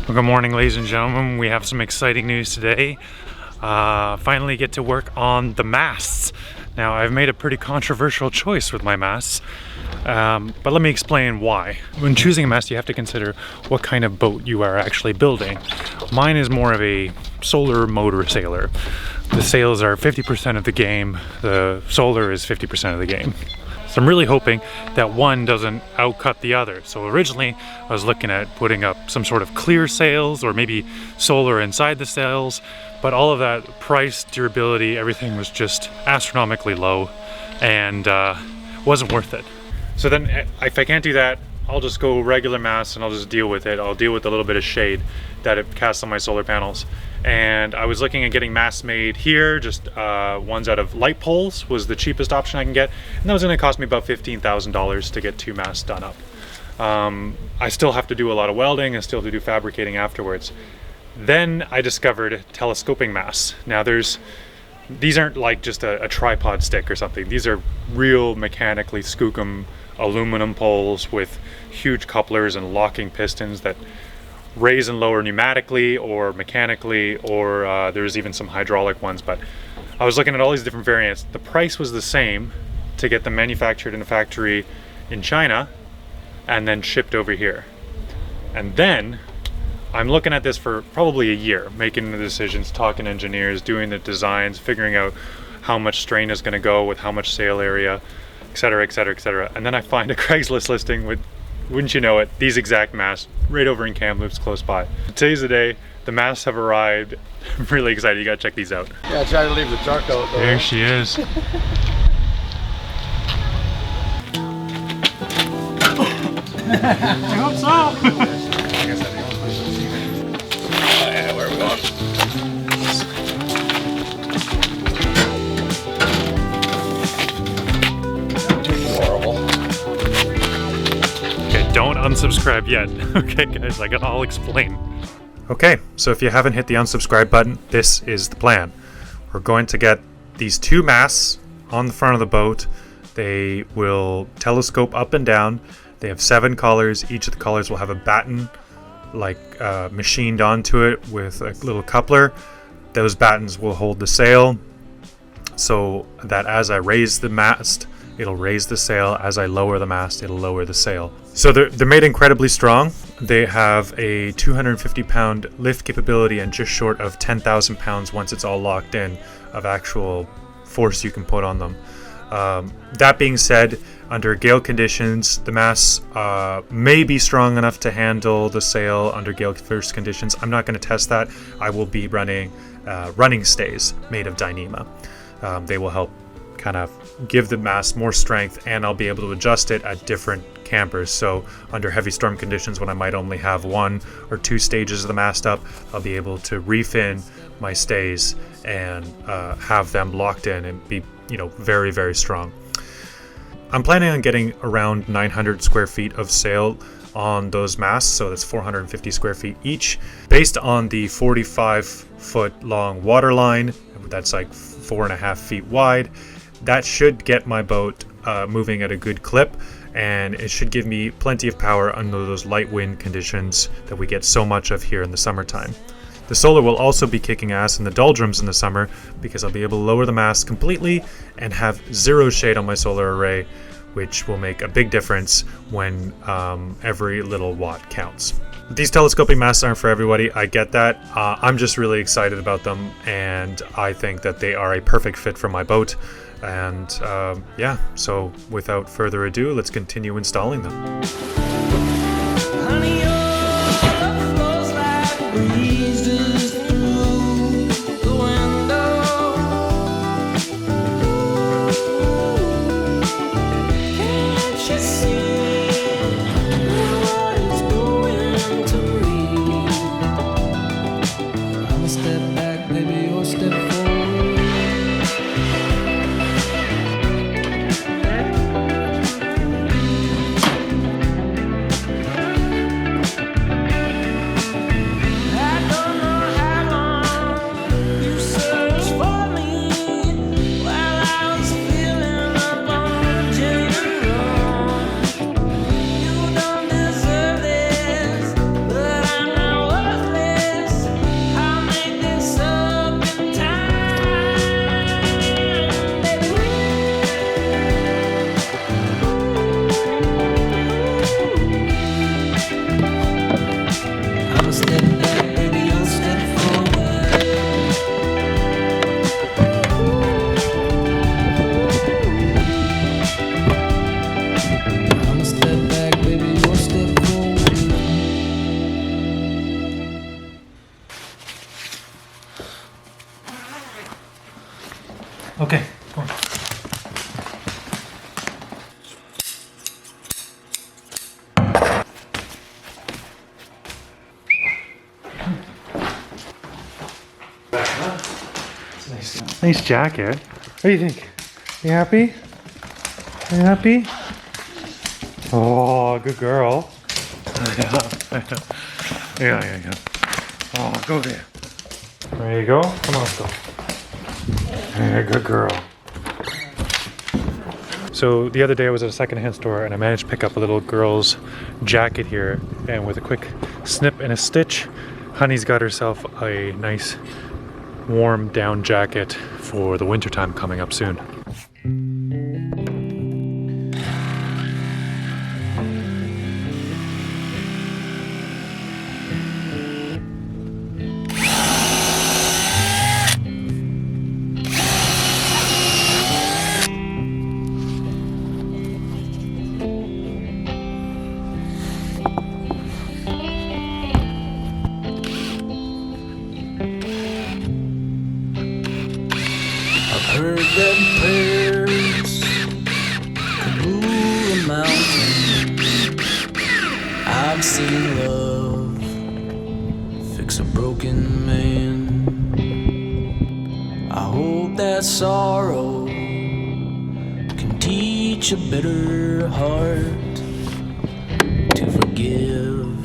Well, good morning, ladies and gentlemen. We have some exciting news today. Finally get to work on the masts. Now, I've made a pretty controversial choice with my masts, but let me explain why. When choosing a mast, you have to consider what kind of boat you are actually building. Mine is more of a solar motor sailor. The sails are 50% of the game, the solar is 50% of the game. So I'm really hoping that one doesn't outcut the other. So originally I was looking at putting up some sort of clear sails or maybe solar inside the sails, but all of that price, durability, everything was just astronomically low and wasn't worth it. So then if I can't do that, I'll just go regular mast and I'll just deal with it. I'll deal with a little bit of shade that it casts on my solar panels. And I was looking at getting masts made here, just ones out of light poles was the cheapest option I can get. And that was gonna cost me about $15,000 to get 2 masts done up. I still have to do a lot of welding and still have to do fabricating afterwards. Then I discovered telescoping masts. Now these aren't like just a tripod stick or something. These are real mechanically skookum aluminum poles with huge couplers and locking pistons that raise and lower pneumatically or mechanically, or there's even some hydraulic ones. But I was looking at all these different variants. The price was the same to get them manufactured in a factory in China and then shipped over here. And then I'm looking at this for probably a year, making the decisions, talking to engineers, doing the designs, figuring out how much strain is going to go with how much sail area, etc., etc., etc. And then I find a Craigslist listing with, wouldn't you know it, these exact masts right over in Kamloops close by. Today's the day. The masts have arrived. I'm really excited. You gotta check these out. Yeah, try to leave the truck out though. There she is. I hope so. Yeah, where are we going? Don't unsubscribe yet. Okay guys, I'll explain. Okay, so if you haven't hit the unsubscribe button, this is the plan. We're going to get these 2 masts on the front of the boat. They will telescope up and down. They have 7 collars. Each of the collars will have a batten machined onto it with a little coupler. Those battens will hold the sail so that as I raise the mast, it'll raise the sail. As I lower the mast, it'll lower the sail. So they're made incredibly strong. They have a 250-pound lift capability and just short of 10,000 pounds once it's all locked in of actual force you can put on them. That being said, under gale conditions, the masts may be strong enough to handle the sail under gale force conditions. I'm not going to test that. I will be running running stays made of Dyneema. They will help kind of give the mast more strength, and I'll be able to adjust it at different campers. So under heavy storm conditions, when I might only have 1 or 2 stages of the mast up, I'll be able to refin my stays and have them locked in and be, very, very strong. I'm planning on getting around 900 square feet of sail on those masts, so that's 450 square feet each, based on the 45-foot long water line. That's like 4.5 feet wide. That should get my boat moving at a good clip, and it should give me plenty of power under those light wind conditions that we get so much of here in the summertime. The solar will also be kicking ass in the doldrums in the summer because I'll be able to lower the mast completely and have 0 shade on my solar array, which will make a big difference when every little watt counts. These telescoping masts aren't for everybody. I get that. I'm just really excited about them, and I think that they are a perfect fit for my boat. And yeah, so without further ado, let's continue installing them. Honey, Nice jacket. What do you think? You happy? You happy? Oh, good girl. Yeah. Oh, go there. There you go. Come on, let's go. Yeah, good girl. So the other day I was at a secondhand store and I managed to pick up a little girl's jacket here, and with a quick snip and a stitch, Honey's got herself a nice warm down jacket for the winter time coming up soon. Heard that prayers could move a mountain. I've seen love fix a broken man. I hope that sorrow can teach a bitter heart to forgive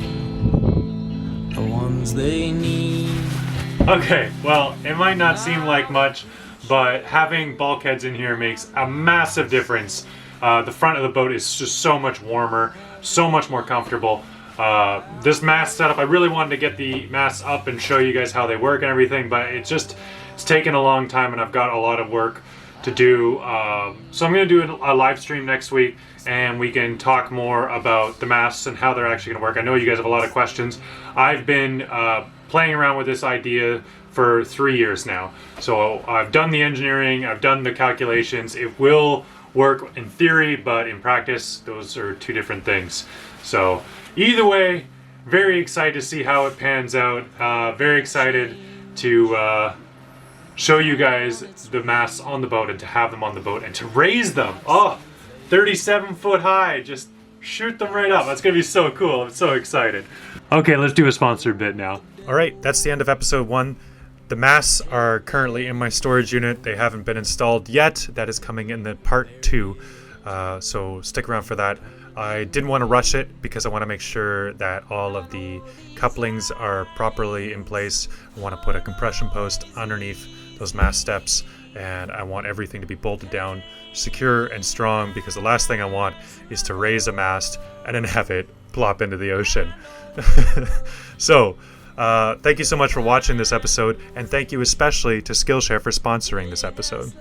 the ones they need. Okay, well, it might not seem like much, but having bulkheads in here makes a massive difference. The front of the boat is just so much warmer, so much more comfortable. This mast setup, I really wanted to get the masts up and show you guys how they work and everything, but it's taken a long time and I've got a lot of work to do. So I'm going to do a live stream next week and we can talk more about the masts and how they're actually going to work. I know you guys have a lot of questions. I've been playing around with this idea for 3 years now. So I've done the engineering, I've done the calculations. It will work in theory, but in practice, those are two different things. So either way, very excited to see how it pans out. Very excited to show you guys the masts on the boat and to have them on the boat and to raise them. Oh, 37 foot high, just shoot them right up. That's gonna be so cool. I'm so excited. Okay, let's do a sponsored bit now. All right, that's the end of episode 1. The masts are currently in my storage unit. They haven't been installed yet. That is coming in the part 2. So stick around for that. I didn't want to rush it because I want to make sure that all of the couplings are properly in place. I want to put a compression post underneath those mast steps, and I want everything to be bolted down secure and strong, because the last thing I want is to raise a mast and then have it plop into the ocean. So thank you so much for watching this episode, and thank you especially to Skillshare for sponsoring this episode.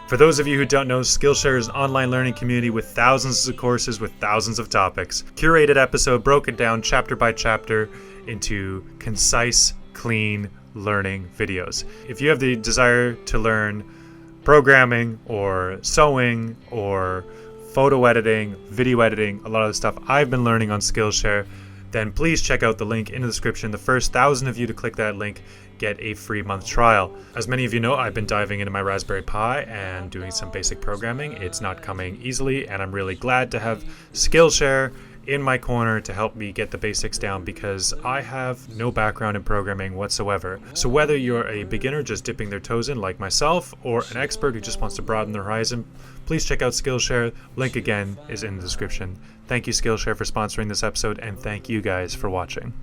For those of you who don't know, Skillshare is an online learning community with thousands of courses with thousands of topics. Curated episode broken down chapter by chapter into concise, clean learning videos. If you have the desire to learn programming or sewing or photo editing, video editing, a lot of the stuff I've been learning on Skillshare, then please check out the link in the description. The first 1,000 of you to click that link get a free month trial. As many of you know, I've been diving into my Raspberry Pi and doing some basic programming. It's not coming easily, and I'm really glad to have Skillshare in my corner to help me get the basics down, because I have no background in programming whatsoever. So whether you're a beginner just dipping their toes in like myself, or an expert who just wants to broaden their horizon, please check out Skillshare. Link again is in the description. Thank you, Skillshare, for sponsoring this episode, and thank you guys for watching.